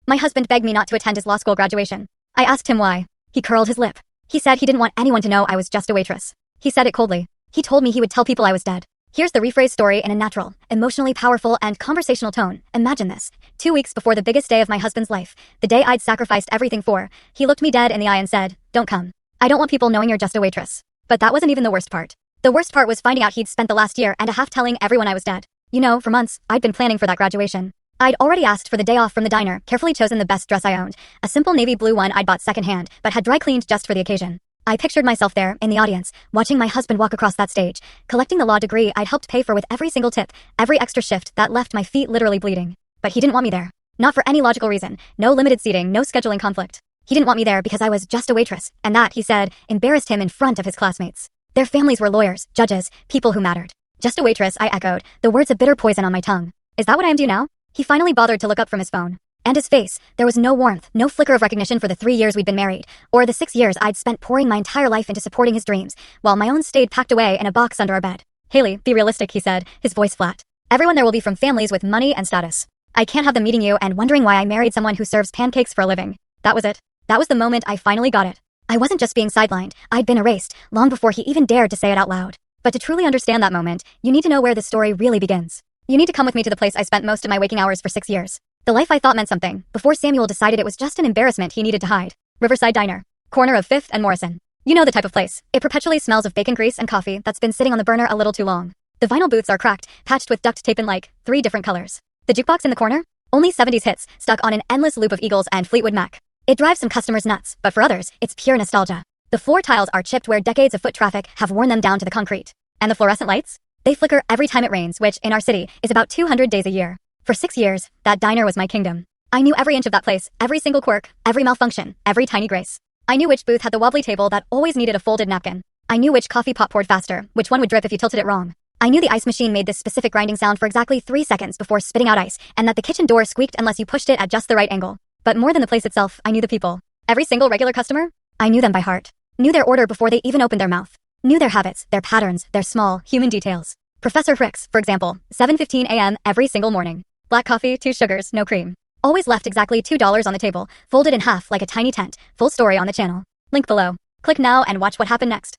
My husband begged me not to attend his law school graduation. I asked him why. He curled his lip. He said he didn't want anyone to know I was just a waitress. He said it coldly. He told me he would tell people I was dead. Here's the rephrased story in a natural, emotionally powerful, and conversational tone. Imagine this. 2 weeks before the biggest day of my husband's life, the day I'd sacrificed everything for, he looked me dead in the eye and said, "Don't come. I don't want people knowing you're just a waitress." But that wasn't even the worst part. The worst part was finding out he'd spent the last year and a half telling everyone I was dead. You know, for months, I'd been planning for that graduation. I'd already asked for the day off from the diner, carefully chosen the best dress I owned, a simple navy blue one I'd bought secondhand, but had dry cleaned just for the occasion. I pictured myself there, in the audience, watching my husband walk across that stage, collecting the law degree I'd helped pay for with every single tip, every extra shift that left my feet literally bleeding. But he didn't want me there. Not for any logical reason, no limited seating, no scheduling conflict. He didn't want me there because I was just a waitress, and that, he said, embarrassed him in front of his classmates. Their families were lawyers, judges, people who mattered. Just a waitress, I echoed, the words a bitter poison on my tongue. Is that what I am to you now? He finally bothered to look up from his phone. And his face, there was no warmth, no flicker of recognition for the 3 years we'd been married, or the 6 years I'd spent pouring my entire life into supporting his dreams, while my own stayed packed away in a box under our bed. "Haley, be realistic," he said, his voice flat. "Everyone there will be from families with money and status. I can't have them meeting you and wondering why I married someone who serves pancakes for a living." That was it. That was the moment I finally got it. I wasn't just being sidelined, I'd been erased, long before he even dared to say it out loud. But to truly understand that moment, you need to know where the story really begins. You need to come with me to the place I spent most of my waking hours for 6 years. The life I thought meant something, before Samuel decided it was just an embarrassment he needed to hide. Riverside Diner. Corner of 5th and Morrison. You know the type of place. It perpetually smells of bacon grease and coffee that's been sitting on the burner a little too long. The vinyl booths are cracked, patched with duct tape in like 3 different colors. The jukebox in the corner? Only 70s hits, stuck on an endless loop of Eagles and Fleetwood Mac. It drives some customers nuts, but for others, it's pure nostalgia. The floor tiles are chipped where decades of foot traffic have worn them down to the concrete. And the fluorescent lights? They flicker every time it rains, which, in our city, is about 200 days a year. For 6 years, that diner was my kingdom. I knew every inch of that place, every single quirk, every malfunction, every tiny grace. I knew which booth had the wobbly table that always needed a folded napkin. I knew which coffee pot poured faster, which one would drip if you tilted it wrong. I knew the ice machine made this specific grinding sound for exactly 3 seconds before spitting out ice, and that the kitchen door squeaked unless you pushed it at just the right angle. But more than the place itself, I knew the people. Every single regular customer? I knew them by heart. Knew their order before they even opened their mouth. Knew their habits, their patterns, their small, human details. Professor Fricks, for example, 7:15 a.m. every single morning. Black coffee, 2 sugars, no cream. Always left exactly $2 on the table, folded in half like a tiny tent. Full story on the channel. Link below. Click now and watch what happened next.